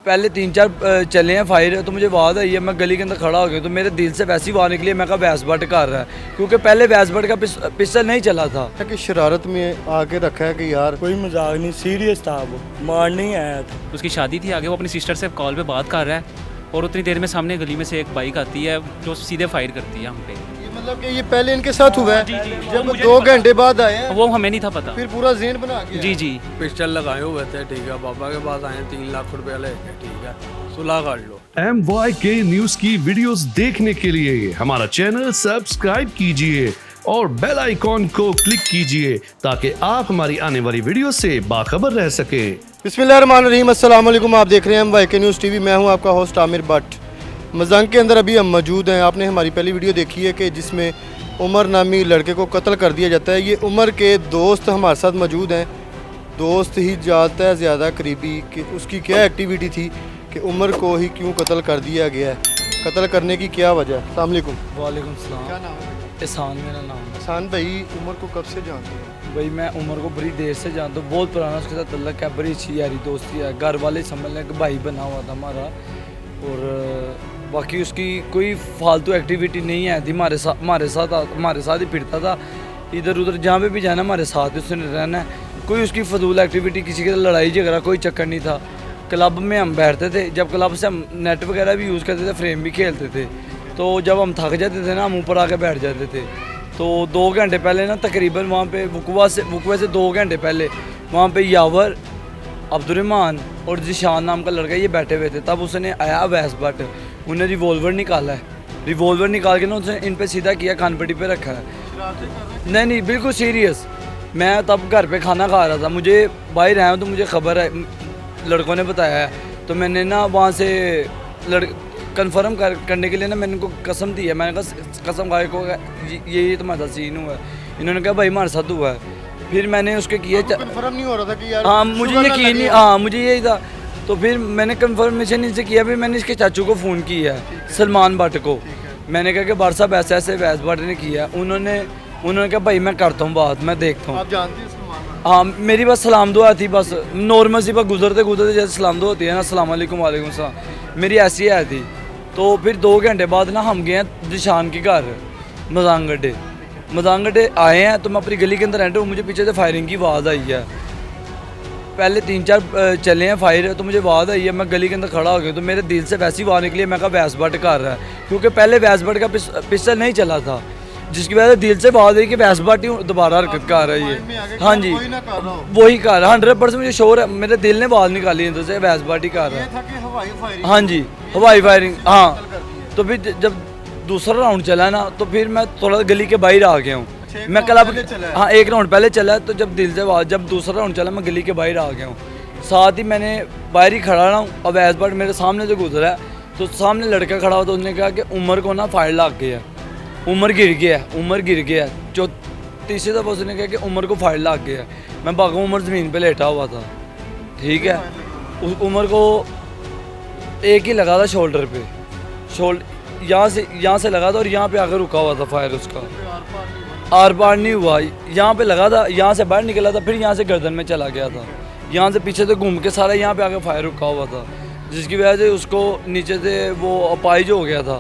पहले 3-4 चले हैं फायर, तो मुझे आवाज़ आई है, मैं गली के अंदर खड़ा हो गया तो मेरे दिल से वैसी आवाज़ निकली, मैं कहा वैस बट कर रहा है, क्योंकि पहले वैस बट का पिस्टल नहीं चला था। कि शरारत में आके रखा है कि यार कोई मजाक नहीं, सीरियस था, वो मारने ही आया था। उसकी शादी थी, आगे वो अपनी सिस्टर से कॉल पे बात कर रहा है और उतनी देर में सामने गली में से एक बाइक आती है जो सीधे फायर करती है हम पे। मतलब कि ये पहले इनके साथ हुआ है। जी। जब 2 घंटे बाद आए हैं वो हमें नहीं था पता। फिर पूरा ज़हन बना के जी जी पिस्टल लगाए हुए थे, ठीक है, पापा के पास आए 3 लाख रुपया लेके, ठीक है, सुलह कर लो। MYK न्यूज की वीडियोस देखने के लिए हमारा चैनल सब्सक्राइब कीजिए और बेल आइकॉन को क्लिक कीजिए ताकि आप हमारी आने वाली वीडियो से बाखबर रह सके। बिस्मिल्लाहिर्रहमानिर्रहीम, अस्सलाम वालेकुम। आप देख रहे हैं MYK न्यूज़ टीवी। मैं हूं आपका होस्ट आमिर भट्ट। मजांग के अंदर अभी हम मौजूद हैं। आपने हमारी पहली वीडियो देखी है कि जिसमें उमर नामी लड़के को कत्ल कर दिया जाता है। ये उमर के दोस्त हमारे साथ मौजूद हैं। दोस्त ही जानता है ज़्यादा करीबी कि उसकी क्या एक्टिविटी थी कि उमर को ही क्यों कत्ल कर दिया गया है, कत्ल करने की क्या वजह है। अस्सलाम वालेकुम। वालेकुम सलाम। क्या नाम है? एहसान मेरा नाम है। हसान भाई, उमर को कब से जानते हैं? भाई मैं उमर को बड़ी देर से जानता हूँ, बहुत पुराना उसके साथ तल्लक है, बड़ी अच्छी यारी दोस्ती है, घर वाले समझ लें कि भाई बना हुआ था हमारा। और बाकी उसकी कोई फालतू एक्टिविटी नहीं है थी, हमारे साथ ही फिरता था, इधर उधर जहाँ पे भी जाना हमारे साथ ही उसने रहना है। कोई उसकी फजूल एक्टिविटी, किसी के साथ लड़ाई झगड़ा कोई चक्कर नहीं था। क्लब में हम बैठते थे, जब क्लब से हम नेट वगैरह भी यूज़ करते थे, फ्रेम भी खेलते थे, तो जब हम थक जाते थे ना, हम ऊपर आके बैठ जाते थे। तो 2 घंटे पहले ना तकरीबन वहाँ पे वुकवा से 2 घंटे पहले वहाँ पे यावर, अब्दुर्रहमान और जिशान नाम का लड़का ये बैठे हुए थे। तब उसने आया वैस बट, उन्हें रिवॉल्वर निकाला है, रिवॉल्वर निकाल के ना उसने इन पे सीधा किया, कानपट्टी पे रखा है। नहीं बिल्कुल सीरियस। मैं तब घर पे खाना खा रहा था, मुझे बाहर आया हूँ तो मुझे खबर है, लड़कों ने बताया है, तो मैंने ना वहाँ से कंफर्म करने के लिए ना मैंने उनको कसम दी है। मैंने कहा कसम खाए को ये तुम्हारा सीन हुआ है। इन्होंने कहा भाई हमारे साथ हुआ है। फिर मैंने उसके किए, कंफर्म नहीं हो रहा था कि यार हाँ मुझे यकीन नहीं, हाँ मुझे यही था। तो फिर मैंने कंफर्मेशन इनसे किया, फिर मैंने इसके चाचू को फ़ोन किया है, सलमान भट्ट को। मैंने कहा कि बार साहब ऐसे ऐसे वैस भट्ट ने किया। उन्होंने कहा भाई मैं करता हूँ बात, मैं देखता हूँ। आप जानते हैं सलमान भट्ट? हाँ मेरी बस सलाम दुआ थी, बस नॉर्मल सी, बस गुजरते जैसे सलाम दुआ होती है ना, अस्सलाम वालेकुम वालेकुम सलाम, मेरी ऐसी है थी। तो फिर 2 घंटे बाद ना हम गए हैं जिशान के घर मजांग गड्ढे आए हैं। तो मैं अपनी गली के अंदर एंटर हूँ, मुझे पीछे से फायरिंग की आवाज़ आई है। पहले 3-4 चले हैं फायर, तो मुझे आवाज़ आई है, मैं गली के अंदर खड़ा हो गया तो मेरे दिल से वैसी आवाज़ निकली, मैं कहा वैस बट कर रहा है, क्योंकि पहले वैस बट का पिस्टल नहीं चला था, जिसकी वजह से दिल से आवाज़ आई कि वैस बट ही दोबारा हरकत कर रही है। हाँ जी वही कर रहा, 100% मुझे श्योर है, मेरे दिल ने आवाज़ निकाली अंदर से वैस बट ही कर रहा है। हाँ जी हवाई फायरिंग, हाँ। तो फिर जब दूसरा राउंड चला ना, तो फिर मैं थोड़ा गली के बाहर आ गया हूँ। मैं क्लब, हाँ 1 राउंड पहले चला, तो जब दिल से जब दूसरा राउंड चला मैं गली के बाहर आ गया हूँ। साथ ही मैंने बाहर ही खड़ा रहा हूँ। अब वैस बट मेरे सामने से गुजरा है, तो सामने लड़का खड़ा हुआ, तो उसने कहा कि उमर को ना फायर लग गया, उमर गिर गया। जो तीसरी दफ़ा उसने कहा कि उमर को फायर लग गया। मैं भागा, उमर ज़मीन पे लेटा हुआ था, ठीक है। उस उमर को एक ही लगा था शोल्डर पे, यहाँ से लगा था और यहाँ पे आकर रुका हुआ था फायर, उसका आर पार नहीं हुआ। यहाँ पे लगा था, यहाँ से बाहर निकला था, फिर यहाँ से गर्दन में चला गया था, यहाँ से पीछे से घूम के सारा यहाँ पे आकर फायर रुका हुआ था, जिसकी वजह से उसको नीचे से वो अपाइज हो गया था,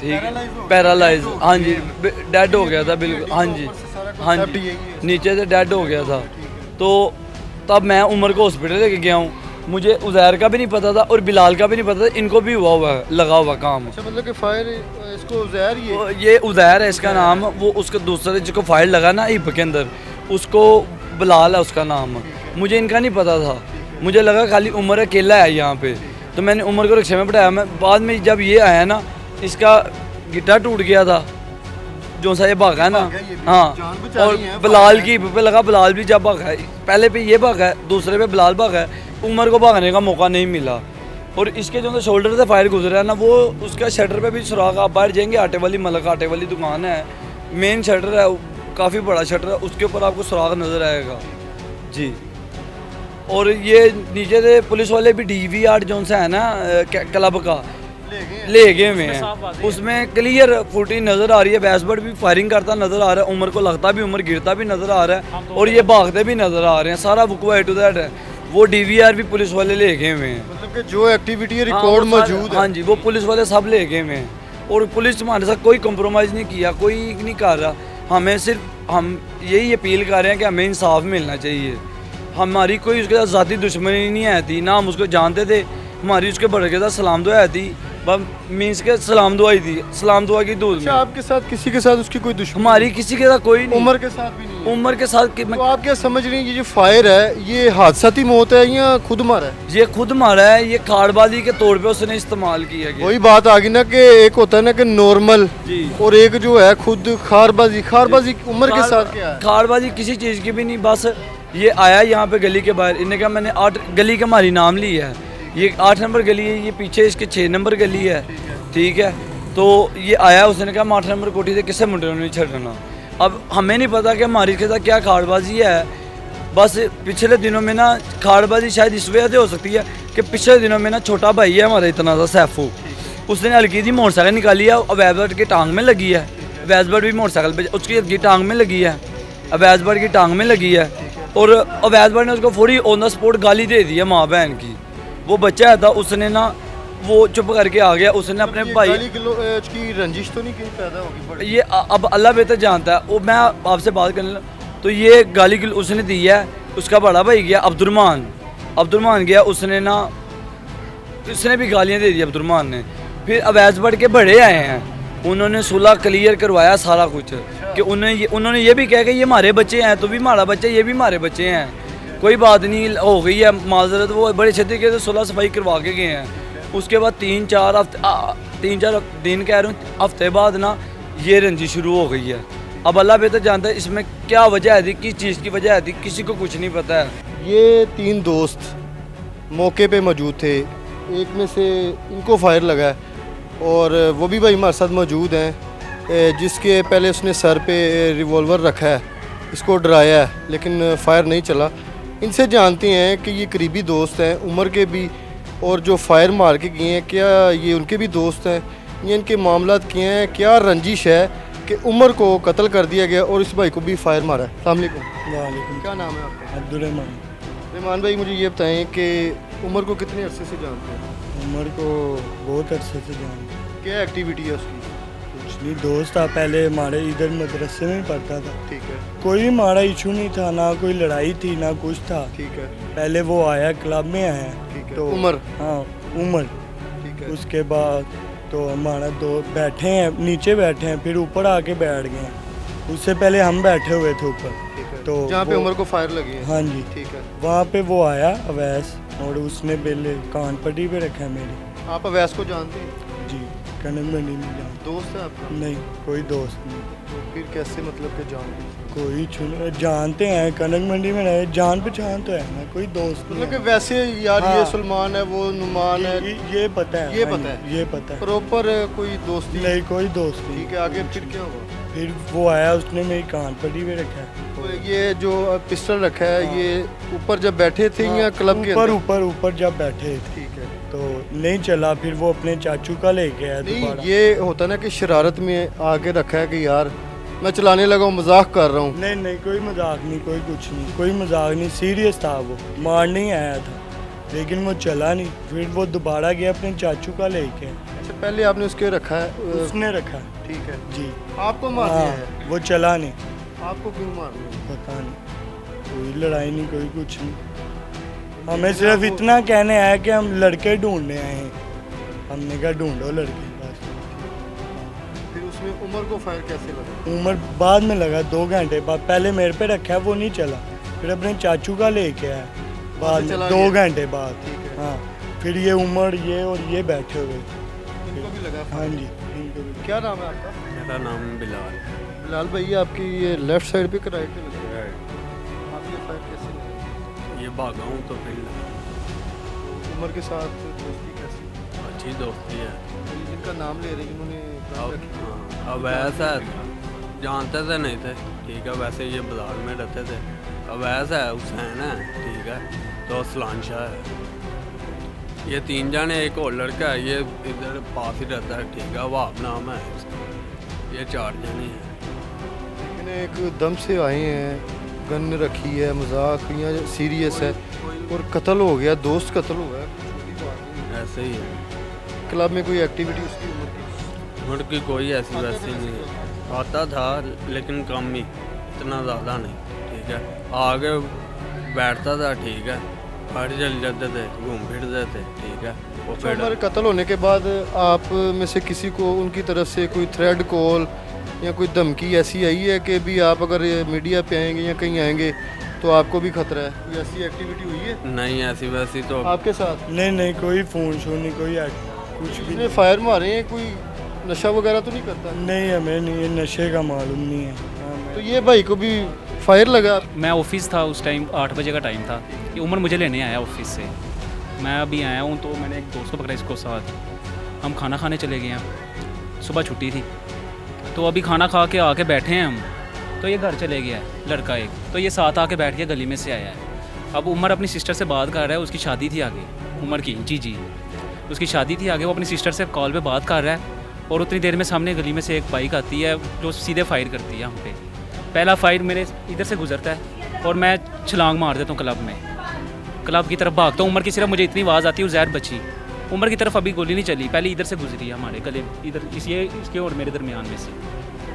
ठीक है, पैरालाइज, हाँ जी, डेड हो गया था बिल्कुल, हाँ जी नीचे से डेड हो गया था। तो तब मैं उमर को हॉस्पिटल लेके गया हूँ। मुझे उज़ैर का भी नहीं पता था और बिलाल का भी नहीं पता था, इनको भी लगा हुआ काम। अच्छा, मतलब कि फायर इसको उज़ैर, ये उज़ैर है इसका नाम, वो उसका दूसरे जिसको फायर लगा ना हिप के अंदर, उसको बिलाल है उसका नाम। मुझे इनका नहीं पता था, मुझे लगा खाली उमर अकेला है यहाँ पे, तो मैंने उमर को रिक्शे में बैठाया। मैं बाद में जब ये आया ना, इसका गिट्टा टूट गया था, जो सा ये भागा है ना, हाँ, और बिलाल की हिप पे लगा, बिलाल भी जब भागा है, पहले पे ये भागा है, दूसरे पे बिलाल भागा है, उमर को भागने का मौका नहीं मिला। और इसके जो शोल्डर से फायर गुजरा है ना, वो उसका शटर पे भी सुराख, आप बाहर जाएंगे, आटे वाली दुकान है, मेन शटर है, काफ़ी बड़ा शटर है, उसके ऊपर आपको सुराख नज़र आएगा जी। और ये नीचे से पुलिस वाले भी DVR जो सा है ना क्लब का ले गए हुए हैं, उसमें क्लियर फुटेज नज़र आ रही है, वैस बट भी फायरिंग करता नज़र आ रहा है, उमर को लगता भी, उमर गिरता भी नज़र आ रहा है, और ये भागते भी नज़र आ रहे हैं। सारा वुकवा A to Z है। वो DVR भी पुलिस वाले ले गए हुए हैं। मतलब कि जो एक्टिविटी है हाँ, रिकॉर्ड वो सारे- मौजूद है। हाँ जी, वो पुलिस वाले सब ले गए हुए हैं और पुलिस हमारे साथ कोई कंप्रोमाइज़ नहीं किया, कोई नहीं कर रहा। हमें सिर्फ हम यही अपील कर रहे हैं कि हमें इंसाफ मिलना चाहिए। हमारी कोई उसके साथ ज़ाती दुश्मनी नहीं है थी, ना हम उसको जानते थे। हमारी उसके बड़े के साथ सलाम दुआ थी, बस मीन्स के सलाम दुआ ही थी, सलाम दुआ की दूध अच्छा, में। आपके साथ किसी के साथ उसकी कोई दुश्मनी? हमारी किसी के साथ कोई नहीं, उम्र के साथ भी नहीं है। उम्र के साथ तो आप क्या समझ रही हैं ये जो फायर है ये हादसाती मौत है या खुद मारा है? ये खुद मारा है, ये खाड़बाजी के तौर पे उसने इस्तेमाल किया गया। वही बात आ गई ना कि एक होता है ना कि नॉर्मल जी, और एक जो है खुद खारबाजी उम्र के साथ क्या है? खाड़बाजी किसी चीज़ की भी नहीं, बस ये आया यहाँ पे गली के बाहर, इन्हें कहा मैंने 8 गली का हमारी नाम ली है, ये 8 नंबर गली है, ये पीछे इसके 6 नंबर गली है, ठीक है। तो ये आया, उसने कहा 8 नंबर कोठी से किसे मुंडे नहीं छड़ना। अब हमें नहीं पता कि हमारी के साथ क्या खाड़बाजी है। बस पिछले दिनों में ना खाड़बाजी शायद इस वजह से हो सकती है कि पिछले दिनों में ना छोटा भाई है हमारा इतना सा सैफू, उसने हल्की सी मोटरसाइकिल निकाली है, अवैधबट की टांग में लगी है। अवैधबट भी मोटरसाइकिल पे उसकी हल्की टांग में लगी है, अवैधबट की टांग में लगी है और अवैधबट ने उसको पूरी ऑन द स्पॉट गाली दे दी है माँ बहन की। वो बच्चा था, उसने ना वो चुप करके आ गया, उसने अपने ये भाई गाली गलौज की रंजिश तो नहीं कहीं पैदा होगी बड़ी? ये अब अल्लाह बेहतर जानता है। वो मैं आपसे बात करने लगा तो ये गाली उसने दी है। उसका बड़ा भाई गया अब्दुलरहमान गया, उसने भी गालियाँ दे दी अब्दुलरहमान ने। फिर अवैधबट के बड़े आए हैं, उन्होंने सुलह क्लियर करवाया सारा कुछ कि उन्होंने ये भी कहा कि ये हमारे बच्चे हैं, तो भी हमारा बच्चा, ये भी हमारे बच्चे हैं, कोई बात नहीं, हो गई है माजरत। वो बड़े छत्ती के सुलह सफाई करवा के गए हैं। उसके बाद 3-4 दिन कह रहा हूँ, हफ्ते बाद ना ये रंजी शुरू हो गई है। अब अल्लाह बेहतर जानता है इसमें क्या वजह थी, किस चीज़ की वजह थी, किसी को कुछ नहीं पता है। ये 3 दोस्त मौके पे मौजूद थे, एक में से इनको फायर लगा है और वो भी भाई हमारे साथ मौजूद हैं, जिसके पहले उसने सर पे रिवॉल्वर रखा है, इसको डराया है लेकिन फायर नहीं चला। इनसे जानते हैं कि ये करीबी दोस्त हैं उमर के भी, और जो फायर मार के गए हैं क्या ये उनके भी दोस्त हैं या इनके मामलात किए हैं, क्या रंजिश है कि उमर को कत्ल कर दिया गया और इस भाई को भी फायर मारा है? अस्सलाम वालेकुम। वालेकुम। क्या नाम है आपका? अब्दुलरहमान। रहमान भाई, मुझे ये बताएं कि उमर को कितने अरसे से जानते हैं? उमर को बहुत अरसे से जानते हैं। क्या एक्टिविटी है उसकी? कुछ नहीं, दोस्त था पहले हमारे, इधर मदरसे में पढ़ता था। ठीक है, कोई भी हमारा इशू नहीं था, ना कोई लड़ाई थी ना कुछ था। ठीक है, पहले वो आया, क्लब में आया, ठीक है। तो उमर? हाँ उमर। ठीक है, उसके बाद तो हमारा दो बैठे हैं, नीचे बैठे हैं, फिर ऊपर आके बैठ गए हैं। उससे पहले हम बैठे हुए थे ऊपर, ठीक है। तो जहाँ पे वो- उमर को फायर लगी है? हाँ जी, ठीक है। वहाँ पे वो आया अवैस, और उसने बिल कान पट्टी पे रखा है मेरी। आप अवैस को जानते हैं? जी, कनक मंडी में जान। दोस्त है आपका? नहीं, कोई दोस्त नहीं। तो फिर कैसे मतलब कि जानते हैं? कोई जानते हैं, कनक मंडी में रहे, जान पहचान तो है ना, कोई दोस्त मतलब कि नहीं है। वैसे यार ये हाँ। सलमान है, वो नुमान है, ये पता है, ये हाँ पता जी, है। ये पता है। प्रॉपर कोई दोस्ती? नहीं, कोई दोस्त नहीं। ठीक है, आगे फिर क्या हुआ? फिर वो आया, उसने मेरी कान पट्टी पे रखा है। तो ये जो पिस्टल रखा है हाँ। ये ऊपर जब बैठे थे या क्लब के ऊपर अंदर? ऊपर ऊपर जब बैठे थे ठीक है। तो नहीं चला, फिर वो अपने चाचू का लेके आया नहीं, दोबारा। ये होता ना कि शरारत में आगे रखा है कि यार मैं चलाने लगा हूँ, मजाक कर रहा हूँ। नहीं नहीं, कोई मजाक नहीं, कोई कुछ नहीं, कोई मजाक नहीं, सीरियस था वो, मारने ही आया था, लेकिन वो चला नहीं। फिर वो दोबारा गया अपने चाचू का लेके। अच्छा, पहले आपने उसके रखा है? उसने रखा। ठीक है। जी, आपको मार दिया हाँ, है? वो चला नहीं, आपको क्यों मार दिया? पता नहीं, कोई लड़ाई नहीं, कोई कुछ नहीं। हमें सिर्फ इतना कहने आया कि हम लड़के ढूंढने आए हैं। हमने कहा ढूंढो लड़के बस। फिर उसमें उमर को फायर कैसे लगा? उमर बाद में लगा, 2 घंटे बाद। पहले मेरे पे रखा है, वो नहीं चला, फिर अपने चाचू का लेके आया बाद में, चला 2 गया? घंटे बाद। ठीक है। हाँ, फिर ये उमर, ये और ये बैठे हुए थे। इनको भी लगा हाँ फायर? जी, इनको भी। क्या नाम है आपका? मेरा नाम बिलाल। बिलाल भाई, आपकी ये लेफ्ट साइड पे कि राइट पे लगा है? आप ये फायर कैसे लगा? ये भागा हूँ तो फिर उमर के साथ दोस्ती कैसी? अच्छी दोस्ती है। ये जिनका नाम ले रहे हैं इन्होंने काम अब रखी? हाँ, अब ऐसा जानते थे नहीं थे, ठीक है, वैसे ये बाजार में रहते थे। अब ऐसा है, हुसैन है, ठीक है, तो असलान शाह है, ये 3 जाने, एक और लड़का है, ये इधर पास ही रहता है, ठीक है, वहाब नाम है इसका, ये 4 जने हैं। लेकिन एक दम से आए हैं, गन रखी है, मजाक या सीरियस है, और कत्ल हो गया, दोस्त कत्ल हुआ है, छोटी बात नहीं। ऐसे ही है। क्लब में कोई एक्टिविटी उसकी उम्र की? उम्र की कोई ऐसी वैसी नहीं है। आता था लेकिन कम ही, इतना ज़्यादा नहीं, ठीक है। आगे बैठता था, ठीक है, बाहर चल जाते थे, घूम फिरते थे, ठीक है। वो अच्छा, उमर कत्ल होने के बाद आप में से किसी को उनकी तरफ से कोई थ्रेड कॉल या कोई धमकी ऐसी आई है कि भी आप अगर ये मीडिया पे आएंगे या कहीं आएंगे तो आपको भी खतरा है? कोई ऐसी एक्टिविटी हुई है नहीं, ऐसी वैसी तो आपके साथ? नहीं कोई फ़ोन शोन नहीं, कोई कुछ भी जिसने नहीं। फायर मारे हैं कोई नशा वगैरह तो नहीं करता? नहीं, हमें नहीं, ये नशे का मालूम नहीं है। हाँ, तो ये भाई को भी फायर लगा? मैं ऑफिस था उस टाइम, 8 बजे का टाइम था। ये उमर मुझे लेने आया ऑफिस से, मैं अभी आया हूँ तो मैंने एक दोस्त को पकड़ा इसको साथ, हम खाना खाने चले गए हैं, सुबह छुट्टी थी तो अभी खाना खा के आके बैठे हैं हम, तो ये घर चले गया है लड़का एक, तो ये साथ आके बैठ के गली में से आया है। अब उमर अपनी सिस्टर से बात कर रहा है, उसकी शादी थी आगे उमर की, जी उसकी शादी थी आगे, वो अपनी सिस्टर से कॉल पे बात कर रहा है और उतनी देर में सामने गली में से एक बाइक आती है जो सीधे फायर करती है हम पे। पहला फायर मेरे इधर से गुजरता है और मैं छलांग मार देता हूँ क्लब की तरफ भागता हूँ। उमर की सिर्फ मुझे इतनी आवाज़ आती है, जहर बची। उमर की तरफ अभी गोली नहीं चली, पहले इधर से गुजरी है हमारे गले, इधर इसके और मेरे दरमियान में से,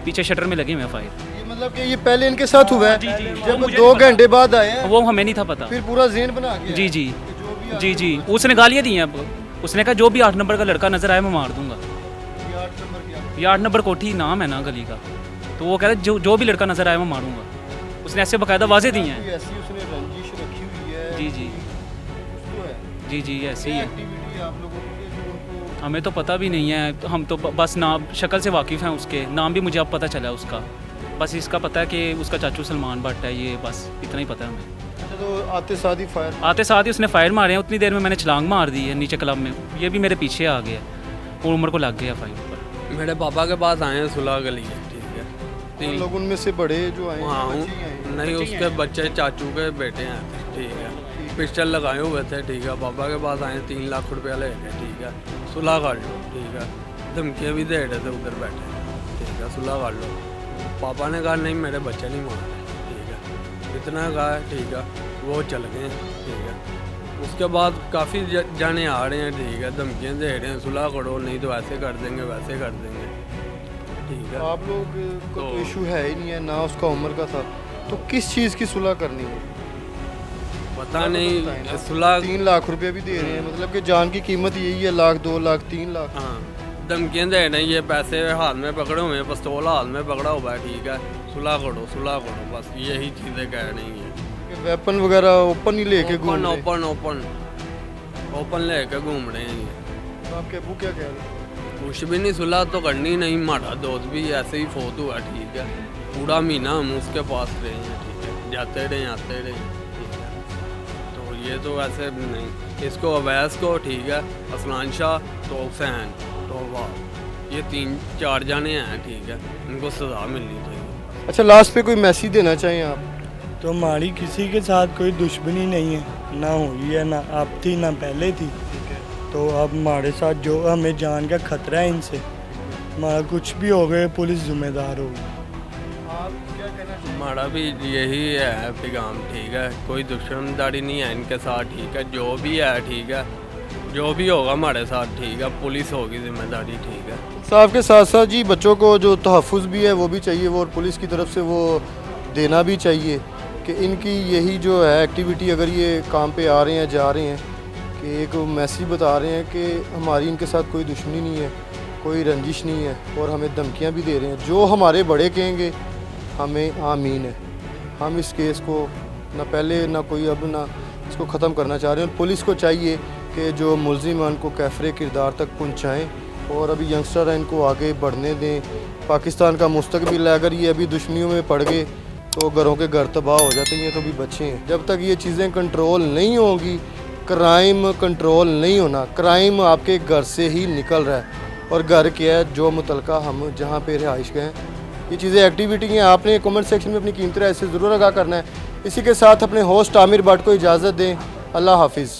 पीछे शटर में लगे हुए हैं फायर। ये मतलब कि ये पहले इनके साथ हुआ है? जी, जब मुझे 2 नहीं पता। घंटे बाद आए हैं वो हमें नहीं था पता। फिर पूरा ज़हन बना के जी आए जी कि जो भी जी उसने गालियाँ दी हैं। अब उसने कहा जो भी 8 नंबर का लड़का नजर आए मैं मार दूंगा। ये 8 नंबर की ये 8 नंबर कोठी नाम है ना गली का, तो वो कह रहा है जो भी लड़का नजर आए मैं मारूंगा। उसने ऐसे बाकायदा वाजे दी हैं। कोई ऐसी उसने रंजिश रखी हुई है? जी उसको है? जी ऐसे ही है। एक्टिविटी आप लोगों की जो उनको हमें तो पता भी नहीं है, हम तो बस नाम शक्ल से वाकिफ़ हैं उसके, नाम भी मुझे अब पता चला उसका। बस इसका पता है कि उसका चाचू सलमान भट्ट है, ये बस इतना ही पता है हमें। अच्छा, तो आते साथ ही फायर? आते साथ ही उसने फायर मारे हैं, उतनी देर में मैंने छलांग मार दी है नीचे क्लब में, ये भी मेरे पीछे आ गया और उमर को लग गया फायर पर। मेरे पापा के पास आए हैं, सुलह गली है, ठीक है। उन तीन लोग उनमें से बड़े जो आए हैं, हाँ बच्चे ही आए हैं? नहीं, उसके बच्चे चाचू के बेटे हैं, ठीक है। पिस्टल लगाए हुए थे, ठीक है। पापा के पास आए 3 लाख रुपया लेके, ठीक है, सुलह कर लो, ठीक है। धमकियाँ भी दे रहे थे उधर बैठे, ठीक है, सुलह कर लो। पापा ने कहा नहीं मेरे बच्चे नहीं मार रहे, ठीक है, इतना कहा, ठीक है। वो चल गए, ठीक है। उसके बाद काफ़ी जाने आ रहे हैं, ठीक है, धमकियाँ दे रहे हैं, सुलह करो नहीं तो ऐसे कर देंगे वैसे कर देंगे, ठीक है। आप लोग को तो तो- इशू है ही नहीं है, ना उसका उम्र का था, तो किस चीज़ की सुलह करनी है? पता नहीं, सुलह 3 लाख रुपए भी दे रहे हैं, मतलब कि जान की कीमत यही है, लाख 2 लाख 3 लाख। हाँ, धमकियाँ दे रहे हैं, ये पैसे हाथ में पकड़े हुए हैं, पिस्तौल हाथ में पकड़ा हुआ है, ठीक है, सुलह करो, बस यही चीज़ें कह रही हैं। कि वेपन वगैरह ओपन ही लेके घूम रहे हैं। ओपन लेके घूम रहे हैं ये। तो आपके अबू क्या कह रहे हैं? कुछ भी नहीं, सुलह तो करनी नहीं। हमारा दोस्त भी ऐसे ही फोत हुआ, ठीक है, पूरा महीना हम उसके पास रहे हैं, ठीक है, जाते रहे आते रहे, ठीक है। तो ये तो ऐसे नहीं, इसको अवैस को, ठीक है, असलान शाह तो हुसैन तो वाह, ये 3-4 जाने हैं, ठीक है, इनको सज़ा मिलनी चाहिए। अच्छा, लास्ट पे कोई मैसेज देना चाहें आप? तो हमारी किसी के साथ कोई दुश्मनी नहीं है, ना हुई है, ना अब थी, ना पहले थी। तो अब हमारे साथ जो हमें जान का खतरा है इनसे, हमारा कुछ भी हो गए पुलिस जिम्मेदार होगी। हमारा भी यही है पैगाम, ठीक है, कोई दुश्मनदारी नहीं है इनके साथ, ठीक है, जो भी है, ठीक है, जो भी होगा हमारे साथ, ठीक है, पुलिस होगी जिम्मेदारी, ठीक है। साहब के साथ साथ जी बच्चों को जो तहफ़्फ़ुज़ भी है वो भी चाहिए, वो और पुलिस की तरफ से वो देना भी चाहिए कि इनकी यही जो है एक्टिविटी, अगर ये काम पे आ रहे हैं जा रहे हैं, कि एक मैसेज बता रहे हैं कि हमारी इनके साथ कोई दुश्मनी नहीं है, कोई रंजिश नहीं है, और हमें धमकियां भी दे रहे हैं। जो हमारे बड़े कहेंगे हमें आमीन है। हम इस केस को ना पहले ना कोई अब ना इसको ख़त्म करना चाह रहे हैं, और पुलिस को चाहिए कि जो मुलजिम हैं उनको कैफरे किरदार तक पहुँचाएँ, और अभी यंगस्टर हैं इनको आगे बढ़ने दें। पाकिस्तान का मुस्तकबिल है, अगर ये अभी दुश्मनियों में पड़ गए तो घरों के घर तबाह हो जाते हैं, तो भी बच्चे हैं। जब तक ये चीज़ें कंट्रोल नहीं होगी, क्राइम कंट्रोल नहीं होना, क्राइम आपके घर से ही निकल रहा है, और घर क्या है जो मुतलका हम जहाँ पे रिहाइश गए हैं, ये चीज़ें एक्टिविटी हैं। आपने कमेंट सेक्शन में अपनी कीमती राय से ज़रूर आगाह करना है। इसी के साथ अपने होस्ट आमिर भट्ट को इजाज़त दें। अल्लाह हाफिज़।